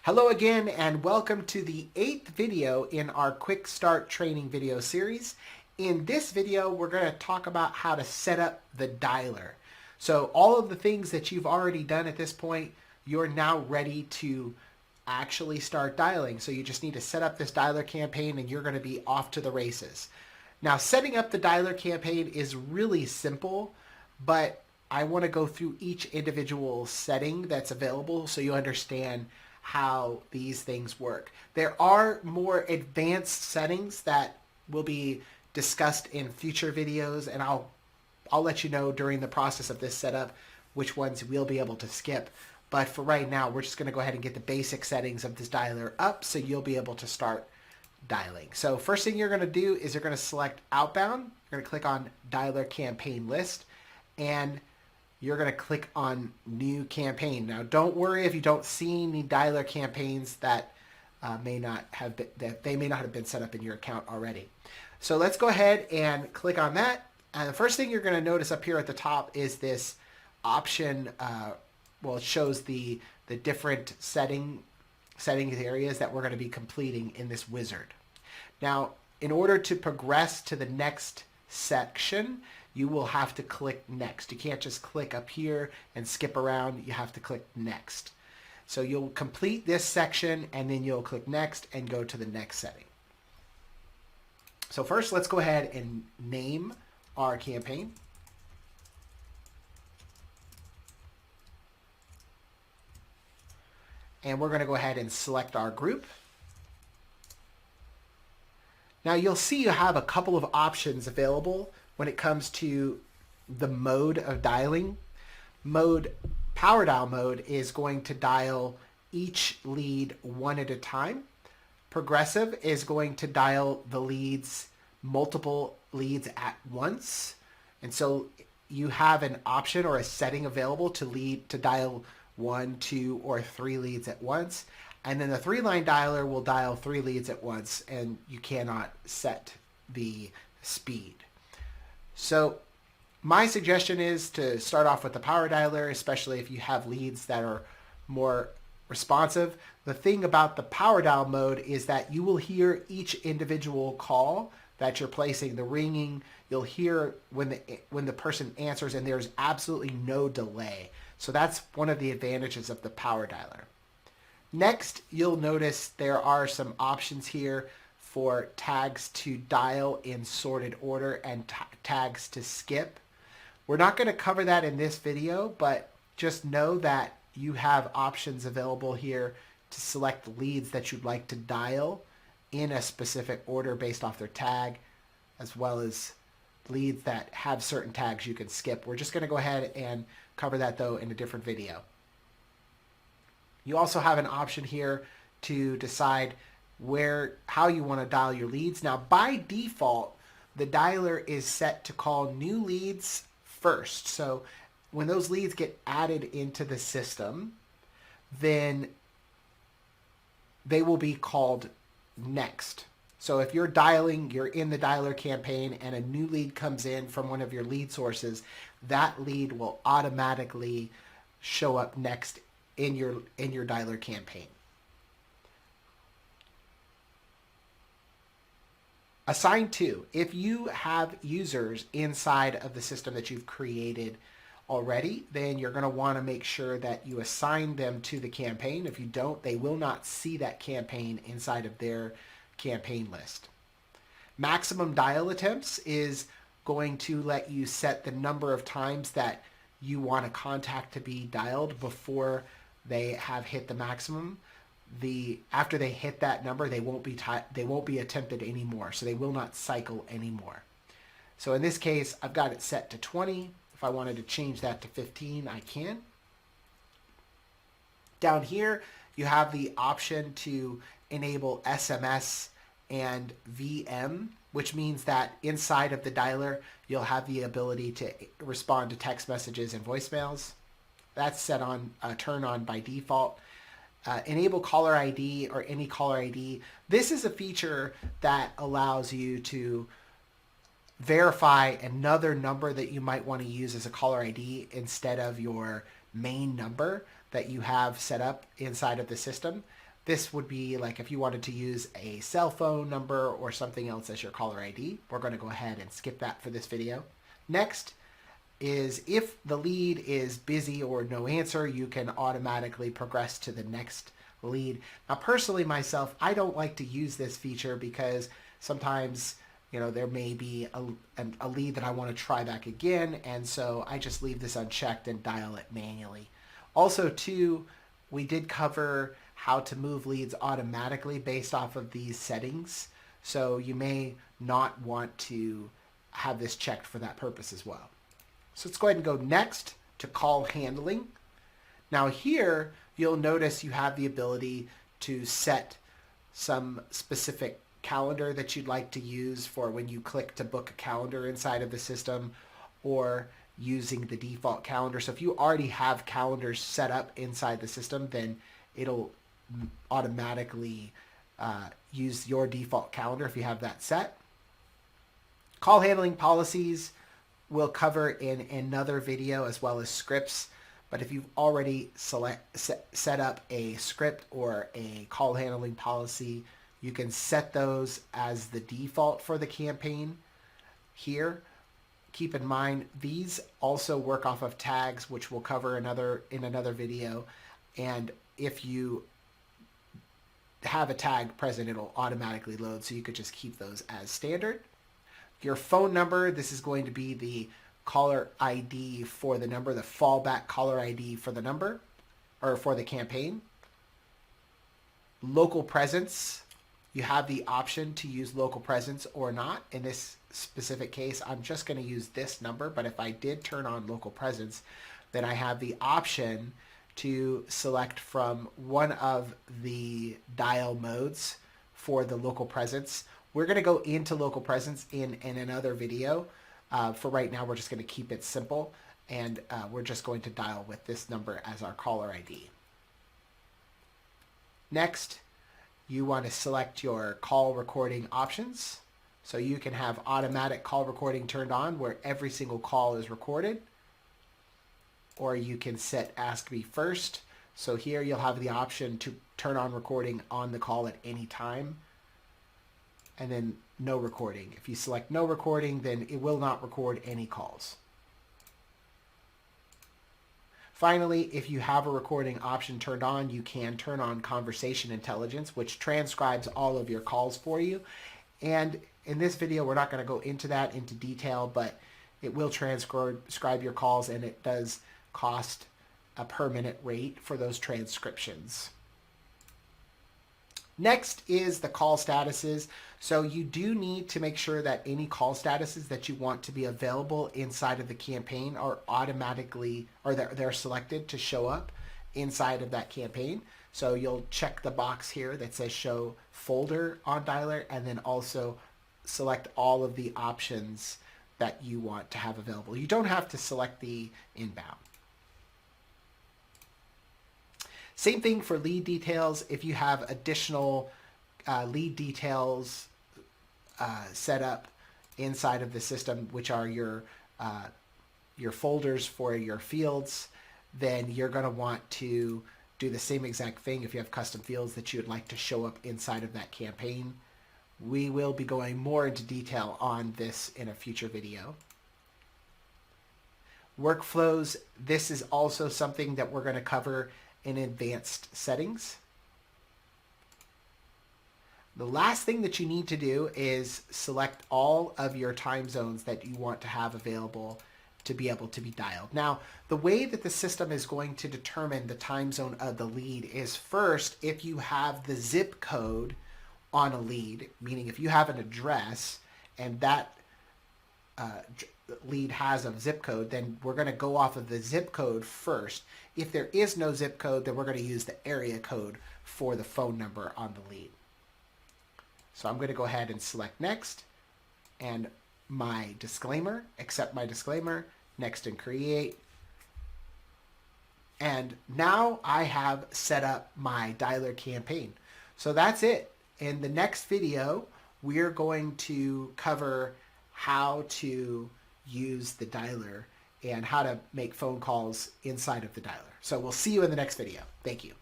Hello again and welcome to the 8th video in our Quick Start Training video series. In this video, we're going to talk about how to set up the dialer. So all of the things that you've already done at this point, you're now ready to actually start dialing. So you just need to set up this dialer campaign and you're going to be off to the races. Now, setting up the dialer campaign is really simple, but I want to go through each individual setting that's available so you understand how these things work. There are more advanced settings that will be discussed in future videos, and I'll let you know during the process of this setup which ones we'll be able to skip. But for right now, we're just going to go ahead and get the basic settings of this dialer up so you'll be able to start dialing. So first thing you're going to do is you're going to select outbound. You're going to click on dialer campaign list, and you're going to click on new campaign. Now don't worry if you don't see any dialer campaigns that may not have been set up in your account already. So let's go ahead and click on that. And the first thing you're going to notice up here at the top is this option. It shows the different settings areas that we're going to be completing in this wizard. Now, in order to progress to the next section, you will have to click next. You can't just click up here and skip around. You have to click next. So you'll complete this section and then you'll click next and go to the next setting. So first, let's go ahead and name our campaign. And we're going to go ahead and select our group. Now you'll see you have a couple of options available when it comes to the mode of dialing. Power dial mode is going to dial each lead one at a time. Progressive is going to dial the leads, multiple leads at once. And so you have an option or a setting available to dial 1, 2, or 3 leads at once. And then the 3-line dialer will dial 3 leads at once, and you cannot set the speed. So my suggestion is to start off with the power dialer, especially if you have leads that are more responsive. The thing about the power dial mode is that you will hear each individual call that you're placing, the ringing. You'll hear when the person answers, and there's absolutely no delay. So that's one of the advantages of the power dialer. Next, you'll notice there are some options here for tags to dial in sorted order and tags to skip. We're not going to cover that in this video, but just know that you have options available here to select leads that you'd like to dial in a specific order based off their tag, as well as leads that have certain tags you can skip. We're just going to go ahead and cover that though in a different video. You also have an option here to decide how you want to dial your leads. Now, by default, the dialer is set to call new leads first. So when those leads get added into the system, then they will be called next. So if you're in the dialer campaign and a new lead comes in from one of your lead sources, that lead will automatically show up next in your dialer campaign. Assign to. If you have users inside of the system that you've created already, then you're going to want to make sure that you assign them to the campaign. If you don't, they will not see that campaign inside of their campaign list. Maximum dial attempts is going to let you set the number of times that you want a contact to be dialed before they have hit the maximum. After they hit that number, they won't be attempted anymore, so they will not cycle anymore. So in this case, I've got it set to 20. If I wanted to change that to 15, I can. Down here, you have the option to enable SMS and VM, which means that inside of the dialer, you'll have the ability to respond to text messages and voicemails. That's set on, turn on by default. Enable caller ID or any caller ID. This is a feature that allows you to verify another number that you might want to use as a caller ID instead of your main number that you have set up inside of the system. This would be like if you wanted to use a cell phone number or something else as your caller ID. We're going to go ahead and skip that for this video. Next is if the lead is busy or no answer, you can automatically progress to the next lead. Now, personally myself, I don't like to use this feature because sometimes, you know, there may be a lead that I want to try back again, and so I just leave this unchecked and dial it manually. Also, too, we did cover how to move leads automatically based off of these settings, so you may not want to have this checked for that purpose as well. So let's go ahead and go next to call handling. Now here, you'll notice you have the ability to set some specific calendar that you'd like to use for when you click to book a calendar inside of the system, or using the default calendar. So if you already have calendars set up inside the system, then it'll automatically use your default calendar if you have that set. Call handling policies we'll cover in another video, as well as scripts. But if you've already set up a script or a call handling policy, you can set those as the default for the campaign here. Keep in mind, these also work off of tags, which we'll cover in another video. And if you have a tag present, it'll automatically load, so you could just keep those as standard. Your phone number, this is going to be the caller ID for the number, the fallback caller ID for the number, or for the campaign. Local presence, you have the option to use local presence or not. In this specific case, I'm just going to use this number, but if I did turn on local presence, then I have the option to select from one of the dial modes for the local presence. We're going to go into local presence in another video. For right now, we're just going to keep it simple, and we're just going to dial with this number as our caller ID. Next, you want to select your call recording options. So you can have automatic call recording turned on where every single call is recorded, or you can set Ask Me First. So here you'll have the option to turn on recording on the call at any time, and then no recording. If you select no recording, then it will not record any calls. Finally, if you have a recording option turned on, you can turn on conversation intelligence, which transcribes all of your calls for you. And in this video, we're not going to go into that into detail, but it will transcribe your calls, and it does cost a per minute rate for those transcriptions. Next is the call statuses. So you do need to make sure that any call statuses that you want to be available inside of the campaign are automatically, or they're selected to show up inside of that campaign. So you'll check the box here that says show folder on dialer, and then also select all of the options that you want to have available. You don't have to select the inbound. Same thing for lead details. If you have additional lead details set up inside of the system, which are your folders for your fields, then you're going to want to do the same exact thing if you have custom fields that you would like to show up inside of that campaign. We will be going more into detail on this in a future video. Workflows, this is also something that we're going to cover in advanced settings. The last thing that you need to do is select all of your time zones that you want to have available to be able to be dialed. Now, the way that the system is going to determine the time zone of the lead is, first, if you have the zip code on a lead, meaning if you have an address and that lead has a zip code, then we're going to go off of the zip code first. If there is no zip code, then we're going to use the area code for the phone number on the lead. So I'm going to go ahead and select next, and my disclaimer, accept my disclaimer, next and create. And now I have set up my dialer campaign. So that's it. In the next video, we're going to cover how to use the dialer and how to make phone calls inside of the dialer. So we'll see you in the next video. Thank you.